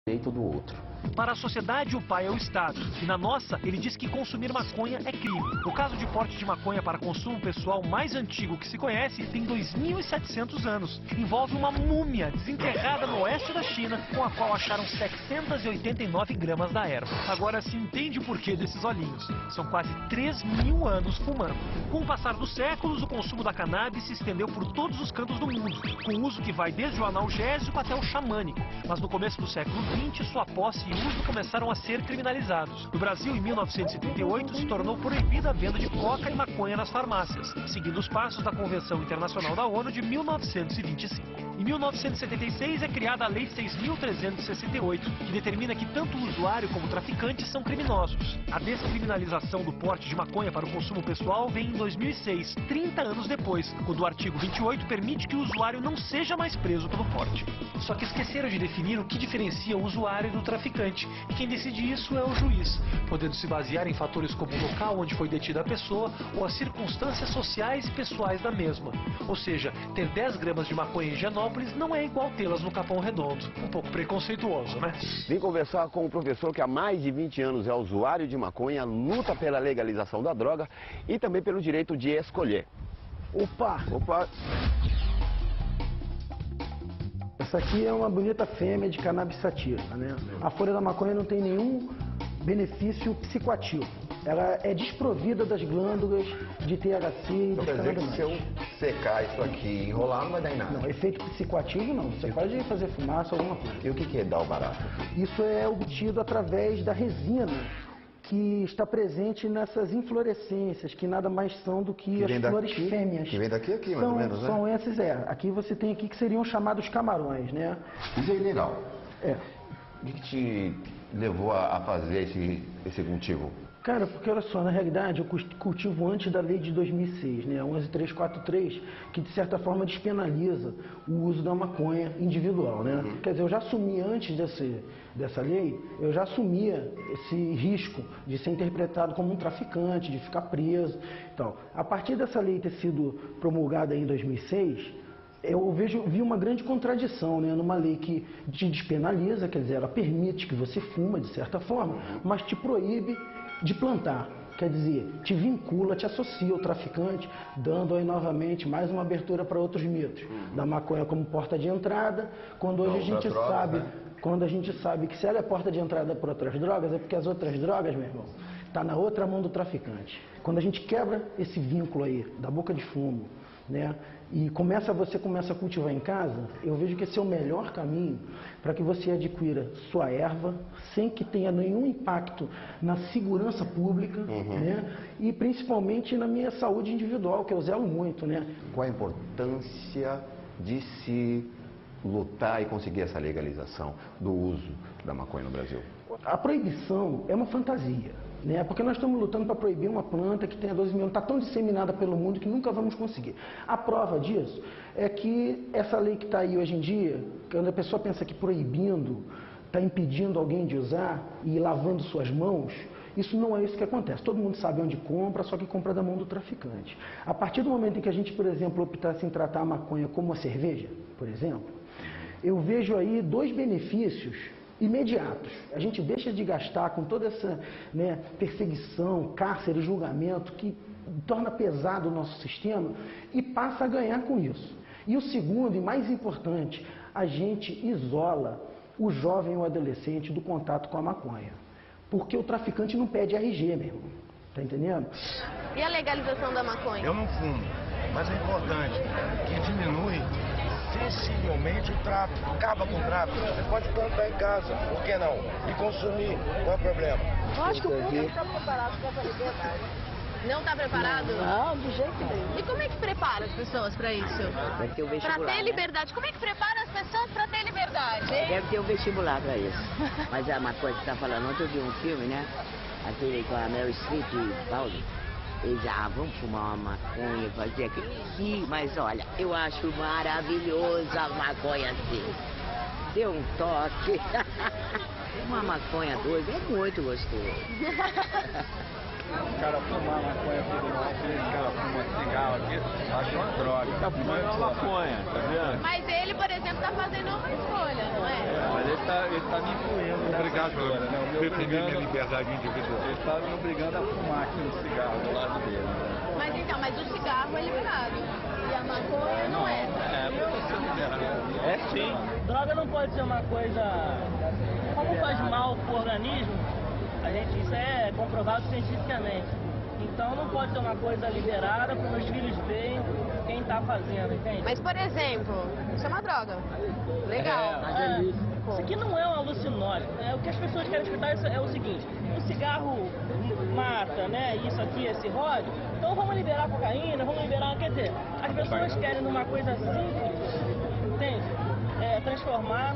direito do outro. Para a sociedade, o pai é o Estado. E na nossa, ele diz que consumir maconha é crime. O caso de porte de maconha para consumo pessoal mais antigo que se conhece tem 2.700 anos. Envolve uma múmia desenterrada no oeste da China, com a qual acharam 789 gramas da erva. Agora se entende o porquê desses olhinhos. São quase 3.000 anos fumando. Com o passar dos séculos, o consumo da cannabis se estendeu por todos os cantos do mundo, com uso que vai desde o analgésico até o xamânico. Mas no começo do século XX, sua posse e uso começaram a ser criminalizados. No Brasil, em 1938, se tornou proibida a venda de coca e maconha nas farmácias, seguindo os passos da Convenção Internacional da ONU de 1925. Em 1976 é criada a Lei 6.368, que determina que tanto o usuário como o traficante são criminosos. A descriminalização do porte de maconha para o consumo pessoal vem em 2006, 30 anos depois, quando o artigo 28 permite que o usuário não seja mais preso pelo porte. Só que esqueceram de definir o que diferencia o usuário do traficante, e quem decide isso é o juiz, podendo se basear em fatores como o local onde foi detida a pessoa ou as circunstâncias sociais e pessoais da mesma. Ou seja, ter 10 gramas de maconha em Higienópolis não é igual tê-las no Capão Redondo. Um pouco preconceituoso, né? Vim conversar com um professor que há mais de 20 anos é usuário de maconha, luta pela legalização da droga e também pelo direito de escolher. Opa! Opa! Essa aqui é uma bonita fêmea de cannabis sativa, né? A folha da maconha não tem nenhum benefício psicoativo. Ela é desprovida das glândulas de THC e Então dos quer dizer que canabinoides. se eu secar isso aqui e enrolar não vai dar em nada? Não, efeito psicoativo não. Você pode fazer fumaça ou alguma coisa. E o que é dar o barato? Isso é obtido através da resina que está presente nessas inflorescências, que nada mais são do que as flores fêmeas. Que vem daqui aqui, mais ou menos, né? São esses, Aqui você tem aqui que seriam chamados camarões, né? Isso é ilegal. É. O que te levou a fazer esse cultivo? Cara, porque olha só, na realidade eu cultivo antes da lei de 2006, né, 11343, que de certa forma despenaliza o uso da maconha individual, né? Quer dizer, eu já assumi antes dessa lei, eu já assumia esse risco de ser interpretado como um traficante, de ficar preso e tal. A partir dessa lei ter sido promulgada em 2006, eu vi uma grande contradição, né, numa lei que te despenaliza, quer dizer, ela permite que você fuma de certa forma, mas te proíbe de plantar, quer dizer, te vincula, te associa ao traficante, dando aí novamente mais uma abertura para outros mitos, da maconha como porta de entrada, quando hoje a gente sabe, quando a gente sabe que se ela é porta de entrada para outras drogas, é porque as outras drogas, meu irmão, tá na outra mão do traficante. Quando a gente quebra esse vínculo aí da boca de fumo, né, e você começa a cultivar em casa, eu vejo que esse é o melhor caminho para que você adquira sua erva sem que tenha nenhum impacto na segurança pública, né, e principalmente na minha saúde individual, que eu zelo muito, né. Qual a importância de se lutar e conseguir essa legalização do uso da maconha no Brasil? A proibição é uma fantasia, né? Porque nós estamos lutando para proibir uma planta que tem há 12 mil anos, está tão disseminada pelo mundo que nunca vamos conseguir. A prova disso é que essa lei que está aí hoje em dia, quando a pessoa pensa que proibindo está impedindo alguém de usar e lavando suas mãos, isso não é isso que acontece. Todo mundo sabe onde compra, só que compra da mão do traficante. A partir do momento em que a gente, por exemplo, optasse em tratar a maconha como a cerveja, por exemplo, eu vejo aí dois benefícios imediatos. A gente deixa de gastar com toda essa, né, perseguição, cárcere, julgamento, que torna pesado o nosso sistema e passa a ganhar com isso. E o segundo e mais importante, a gente isola o jovem ou adolescente do contato com a maconha. Porque o traficante não pede RG, meu irmão. Tá entendendo? E a legalização da maconha? Eu não fumo, mas é importante que diminui sensivelmente o tráfico, acaba com o tráfico. Você pode plantar em casa, por que não? E consumir, qual é o problema? Eu acho que o público está preparado para essa liberdade. Não está preparado? Não, do jeito nenhum. E como é que prepara as pessoas para isso? Deve ter o vestibular, Para ter liberdade. Como é que prepara as pessoas para ter liberdade? Deve ter um vestibular para isso. Mas é uma coisa que você está falando, ontem eu vi um filme, né? Aquele com a Meryl Streep e Paulo. Eles, vamos fumar uma maconha, fazer aquilo. Sim, mas olha, eu acho maravilhoso a maconha assim. Deu um toque. Uma maconha doida é muito gostoso. O cara fumar maconha todo mal, o cara fuma cigarro aqui, acha uma droga. Tá fumando uma maconha, tá vendo? Mas ele, por exemplo, tá fazendo escolha, não é? Mas ele tá me influindo. Obrigado, né? defender minha liberdade individual. Ele tá me obrigando a fumar aqui no cigarro do lado dele. Né? Mas então, mas o cigarro é liberado. E a maconha não é. É sim. Droga não pode ser uma coisa... Como faz mal pro organismo, isso é comprovado cientificamente. Então não pode ser uma coisa liberada para os filhos verem quem está fazendo, entende? Mas, por exemplo, isso é uma droga. Legal. Isso aqui não é um alucinógeno. O que as pessoas querem escutar é o seguinte: o cigarro mata, né? Isso aqui, esse ródio. Então vamos liberar a cocaína, vamos liberar... Quer dizer, as pessoas querem numa coisa simples, entende? Transformar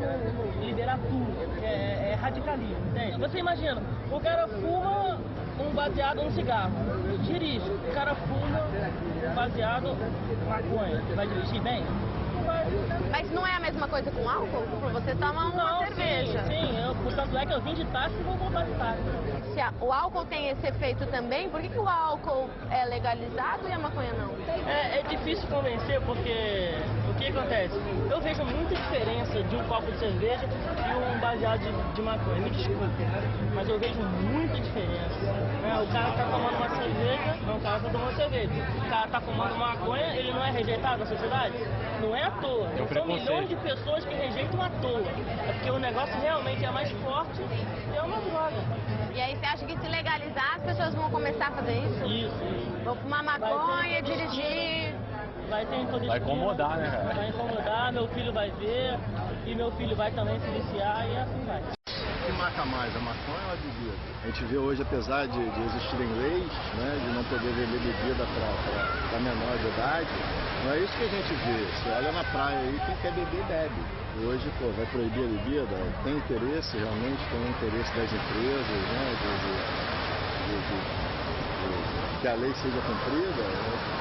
liberar tudo, é radicalismo, entende? Você imagina, o cara fuma um baseado no cigarro, dirige, o cara fuma baseado maconha, vai dirigir bem? Não vai. Mas não é a mesma coisa com álcool? Você toma uma cerveja. Sim, portanto é que eu vim de táxi e vou voltar de táxi. Se o álcool tem esse efeito também, por que o álcool é legalizado e a maconha não? É difícil convencer porque o que acontece? Eu vejo muita diferença de um copo de cerveja e um baseado de maconha. Me desculpe, mas eu vejo muita diferença. O cara tá tomando uma cerveja, não, o cara tá tomando cerveja. O cara tá fumando maconha, ele não é rejeitado na sociedade? Não é à toa. São milhões de pessoas que rejeitam à toa. É porque o negócio realmente é mais forte e é uma droga. E aí você acha que se legalizar, as pessoas vão começar a fazer isso? Isso. Vão fumar maconha, dirigir... Vai incomodar, né, cara? Vai incomodar, meu filho vai ver, e meu filho vai também se viciar, e assim vai. O que mata mais, a maconha ou a bebida? A gente vê hoje, apesar de existirem leis, né, de não poder vender bebida para menor de idade, não é isso que a gente vê. Você olha na praia aí, quem quer beber, bebe. Hoje, vai proibir a bebida, tem interesse, realmente, tem interesse das empresas, né, que a lei seja cumprida,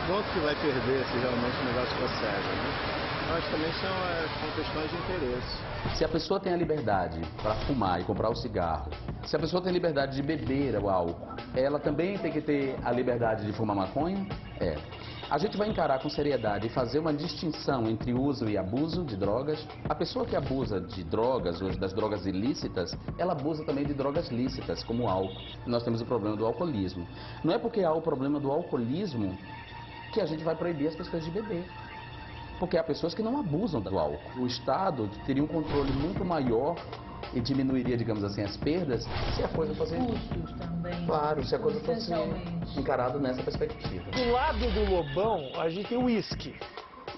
quanto que vai perder se realmente o negócio for sério, né? Mas também são questões de interesse. Se a pessoa tem a liberdade para fumar e comprar o cigarro, se a pessoa tem a liberdade de beber o álcool, ela também tem que ter a liberdade de fumar maconha? É. A gente vai encarar com seriedade e fazer uma distinção entre uso e abuso de drogas. A pessoa que abusa de drogas, hoje das drogas ilícitas, ela abusa também de drogas lícitas, como o álcool. Nós temos o problema do alcoolismo. Não é porque há o problema do alcoolismo que a gente vai proibir as pessoas de beber. Porque há pessoas que não abusam do álcool. O Estado teria um controle muito maior e diminuiria, digamos assim, as perdas se a coisa fosse... Custos também. Claro, se a coisa fosse encarada nessa perspectiva. Do lado do Lobão, a gente tem o uísque.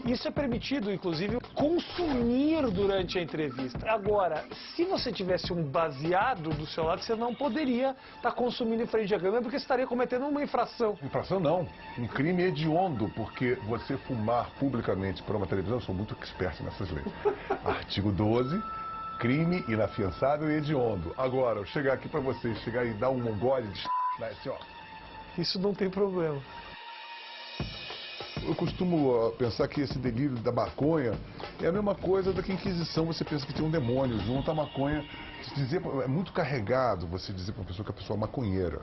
Isso é permitido, inclusive, consumir durante a entrevista. Agora, se você tivesse um baseado do seu lado, você não poderia estar consumindo em frente à câmera, porque você estaria cometendo uma infração. Infração não, um crime hediondo, porque você fumar publicamente para uma televisão, eu sou muito expert nessas leis. Artigo 12, crime inafiançável e hediondo. Agora, eu chegar aqui para vocês, chegar e dar um gole de assim, ó. Isso não tem problema. Eu costumo pensar que esse delírio da maconha é a mesma coisa da que a Inquisição, você pensa que tem um demônio junto. A maconha, é muito carregado você dizer para uma pessoa que a pessoa é maconheira.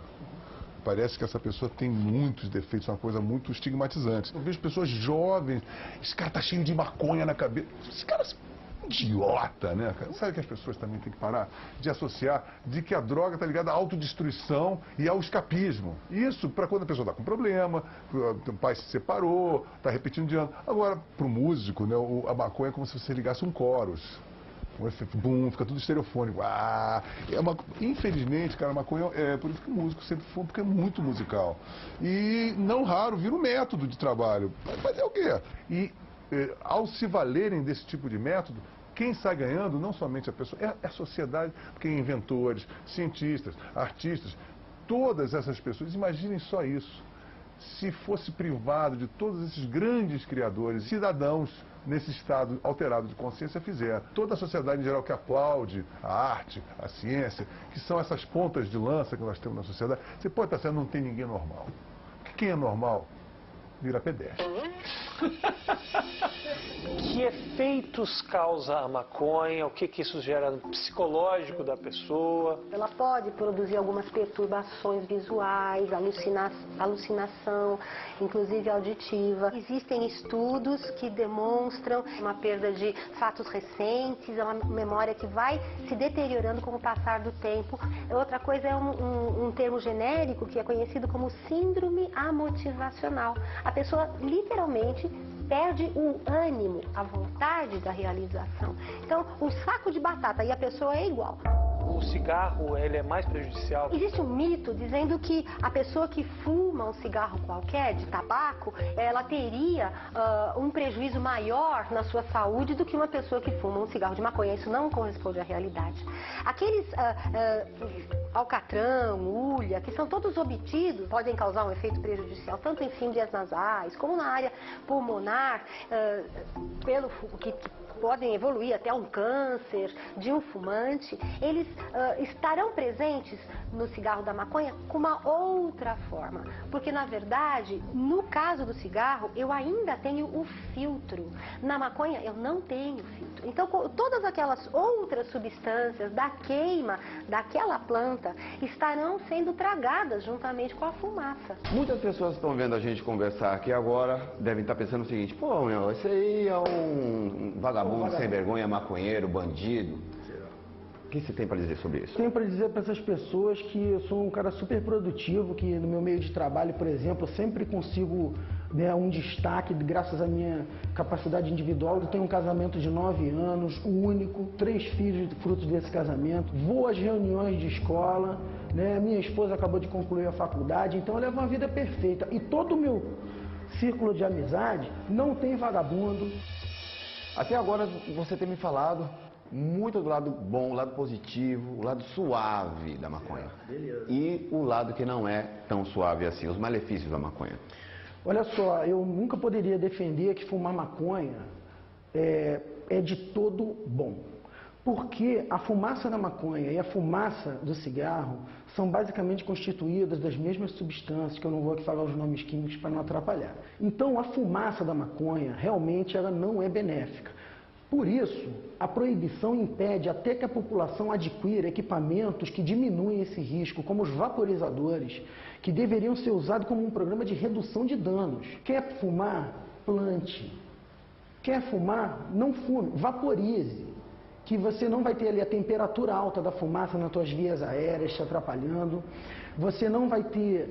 Parece que essa pessoa tem muitos defeitos, é uma coisa muito estigmatizante. Eu vejo pessoas jovens, esse cara tá cheio de maconha na cabeça. Esse cara é idiota, né? Sabe que as pessoas também têm que parar de associar de que a droga está ligada à autodestruição e ao escapismo. Isso para quando a pessoa está com problema, o pai se separou, está repetindo de ano. Agora, para o músico, né, a maconha é como se você ligasse um chorus. Bum, fica tudo estereofônico. Infelizmente, cara, a maconha é por isso que o músico sempre foi, porque é muito musical. E não raro vira um método de trabalho. Mas é o quê? E ao se valerem desse tipo de método, quem sai ganhando, não somente a pessoa, é a sociedade, porque inventores, cientistas, artistas, todas essas pessoas, imaginem só isso. Se fosse privado de todos esses grandes criadores, cidadãos, nesse estado alterado de consciência, fizeram. Toda a sociedade em geral que aplaude a arte, a ciência, que são essas pontas de lança que nós temos na sociedade, você pode estar certo, não tem ninguém normal. Quem é normal? vira pedestre. Que efeitos causa a maconha? O que isso gera no psicológico da pessoa? Ela pode produzir algumas perturbações visuais, alucinação, inclusive auditiva. Existem estudos que demonstram uma perda de fatos recentes, é uma memória que vai se deteriorando com o passar do tempo. Outra coisa é um termo genérico que é conhecido como síndrome amotivacional. A pessoa literalmente perde o ânimo, a vontade da realização. Então, o saco de batata e a pessoa é igual. O cigarro, ele é mais prejudicial? Existe um mito dizendo que a pessoa que fuma um cigarro qualquer, de tabaco, ela teria um prejuízo maior na sua saúde do que uma pessoa que fuma um cigarro de maconha. Isso não corresponde à realidade. Aqueles alcatrão, ulha, que são todos obtidos, podem causar um efeito prejudicial, tanto em fímbrias nasais, como na área pulmonar, que podem evoluir até um câncer de um fumante. Eles estarão presentes no cigarro da maconha com uma outra forma, porque na verdade, no caso do cigarro, eu ainda tenho o filtro. Na maconha, eu não tenho filtro. Então, todas aquelas outras substâncias da queima daquela planta estarão sendo tragadas juntamente com a fumaça. Muitas pessoas estão vendo a gente conversar aqui agora, devem estar pensando o seguinte: pô, meu, esse aí é um vagabundo sem vergonha, maconheiro, bandido. O que você tem para dizer sobre isso? Tenho para dizer para essas pessoas que eu sou um cara super produtivo, que no meu meio de trabalho, por exemplo, eu sempre consigo um destaque graças à minha capacidade individual. Eu tenho um casamento de 9 anos, único, 3 filhos frutos desse casamento, vou às reuniões de escola, minha esposa acabou de concluir a faculdade, então eu levo uma vida perfeita. E todo o meu círculo de amizade não tem vagabundo. Até agora você tem me falado muito do lado bom, o lado positivo, o lado suave da maconha. Beleza. E o lado que não é tão suave assim, os malefícios da maconha. Olha só, eu nunca poderia defender que fumar maconha é de todo bom. Porque a fumaça da maconha e a fumaça do cigarro são basicamente constituídas das mesmas substâncias, que eu não vou aqui falar os nomes químicos para não atrapalhar. Então, a fumaça da maconha, realmente, ela não é benéfica. Por isso, a proibição impede até que a população adquira equipamentos que diminuem esse risco, como os vaporizadores, que deveriam ser usados como um programa de redução de danos. Quer fumar? Plante. Quer fumar? Não fume, vaporize. Que você não vai ter ali a temperatura alta da fumaça nas suas vias aéreas te atrapalhando. Você não vai ter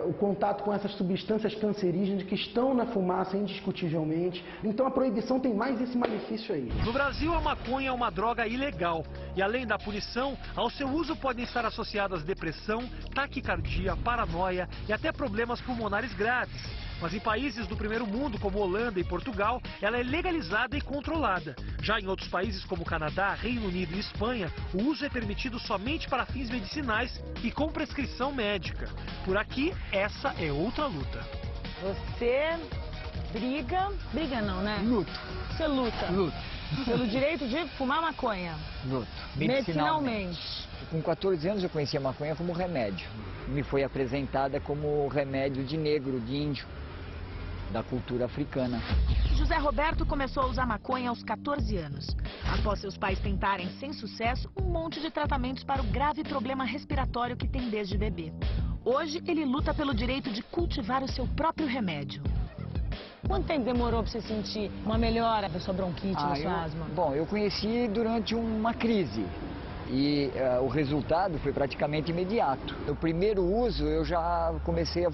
o contato com essas substâncias cancerígenas que estão na fumaça indiscutivelmente. Então a proibição tem mais esse malefício aí. No Brasil, a maconha é uma droga ilegal. E além da punição, ao seu uso podem estar associadas depressão, taquicardia, paranoia e até problemas pulmonares graves. Mas em países do primeiro mundo, como Holanda e Portugal, ela é legalizada e controlada. Já em outros países como Canadá, Reino Unido e Espanha, o uso é permitido somente para fins medicinais e com prescrição médica. Por aqui, essa é outra luta. Você briga não, né? Luto. Você luta. Luto. Pelo direito de fumar maconha. Luto. Medicinalmente. Com 14 anos eu conheci a maconha como remédio. Me foi apresentada como remédio de negro, de índio, da cultura africana. José Roberto começou a usar maconha aos 14 anos. Após seus pais tentarem, sem sucesso, um monte de tratamentos para o grave problema respiratório que tem desde bebê. Hoje, ele luta pelo direito de cultivar o seu próprio remédio. Quanto tempo demorou para você sentir uma melhora da sua bronquite, da sua asma? Bom, eu conheci durante uma crise. E o resultado foi praticamente imediato. No primeiro uso eu já comecei a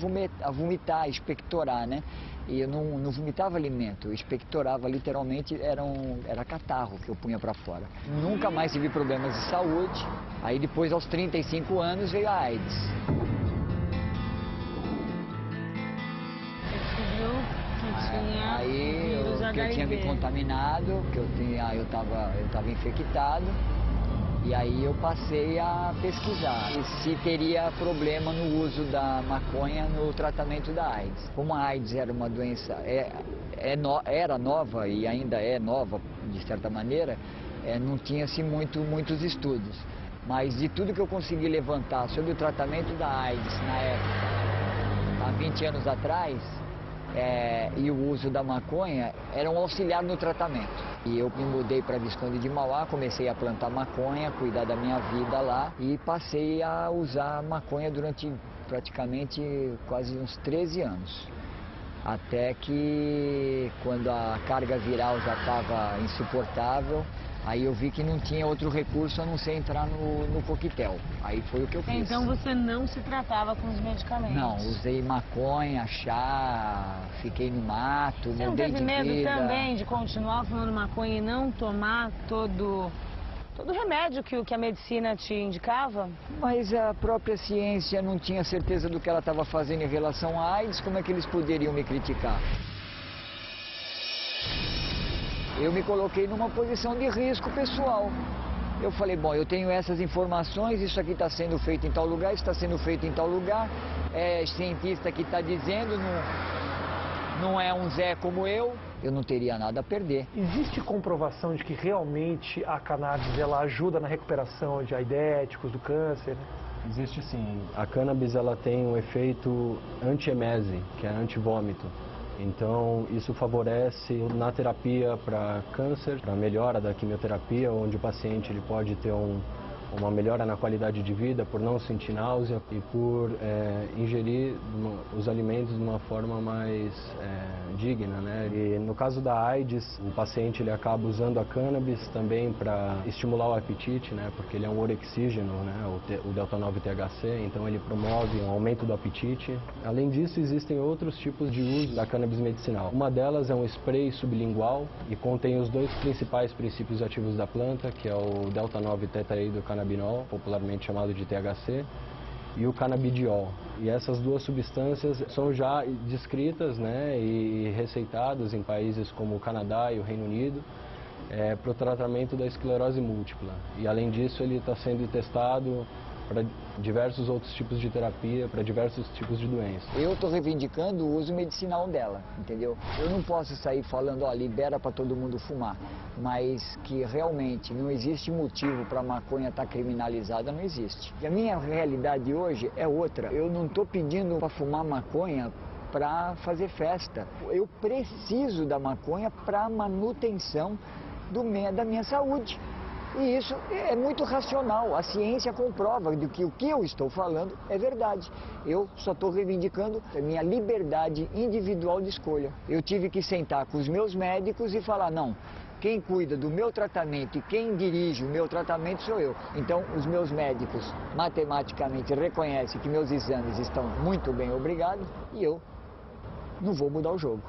vomitar, a expectorar, né? E eu não vomitava alimento, eu expectorava literalmente, era catarro que eu punha para fora. Nunca mais tive problemas de saúde. Aí depois, aos 35 anos, veio a AIDS. Aí eu tinha me contaminado, que eu estava infectado. E aí eu passei a pesquisar se teria problema no uso da maconha no tratamento da AIDS. Como a AIDS era uma doença, era nova e ainda é nova, de certa maneira, não tinha-se muitos estudos. Mas de tudo que eu consegui levantar sobre o tratamento da AIDS na época, há 20 anos atrás, e o uso da maconha era um auxiliar no tratamento. E eu me mudei para Visconde de Mauá, comecei a plantar maconha, cuidar da minha vida lá e passei a usar maconha durante praticamente quase uns 13 anos. Até que quando a carga viral já estava insuportável, aí eu vi que não tinha outro recurso a não ser entrar no coquetel. Aí foi o que eu fiz. Então você não se tratava com os medicamentos? Não, usei maconha, chá, fiquei no mato, você mudei de vida. Você não teve medo também de continuar fumando maconha e não tomar todo o remédio que a medicina te indicava? Mas a própria ciência não tinha certeza do que ela estava fazendo em relação à AIDS, como é que eles poderiam me criticar? Eu me coloquei numa posição de risco pessoal. Eu falei, bom, eu tenho essas informações, isso aqui está sendo feito em tal lugar, isso está sendo feito em tal lugar, é cientista que está dizendo, não é um Zé como eu não teria nada a perder. Existe comprovação de que realmente a cannabis ela ajuda na recuperação de aidéticos, do câncer? Existe sim. A cannabis ela tem um efeito anti-emese, que é anti-vômito. Então, isso favorece na terapia para câncer, para melhora da quimioterapia, onde o paciente ele pode ter uma melhora na qualidade de vida por não sentir náusea e por ingerir os alimentos de uma forma mais digna, né? E no caso da AIDS, o paciente ele acaba usando a cannabis também para estimular o apetite, né? Porque ele é um orexígeno, né? O delta-9-THC, então ele promove um aumento do apetite. Além disso, existem outros tipos de uso da cannabis medicinal. Uma delas é um spray sublingual e contém os dois principais princípios ativos da planta, que é o delta-9-tetraidrocannabinol, popularmente chamado de THC, e o canabidiol. E essas duas substâncias são já descritas, né, e receitadas em países como o Canadá e o Reino Unido para o tratamento da esclerose múltipla. E além disso ele está sendo testado para diversos outros tipos de terapia, para diversos tipos de doenças. Eu estou reivindicando o uso medicinal dela, entendeu? Eu não posso sair falando, ó, libera para todo mundo fumar, mas que realmente não existe motivo para a maconha estar criminalizada, não existe. E a minha realidade hoje é outra. Eu não estou pedindo para fumar maconha para fazer festa. Eu preciso da maconha para manutenção da minha saúde. E isso é muito racional, a ciência comprova de que o que eu estou falando é verdade. Eu só estou reivindicando a minha liberdade individual de escolha. Eu tive que sentar com os meus médicos e falar, não, quem cuida do meu tratamento e quem dirige o meu tratamento sou eu. Então, os meus médicos matematicamente reconhecem que meus exames estão muito bem, obrigado, e eu não vou mudar o jogo.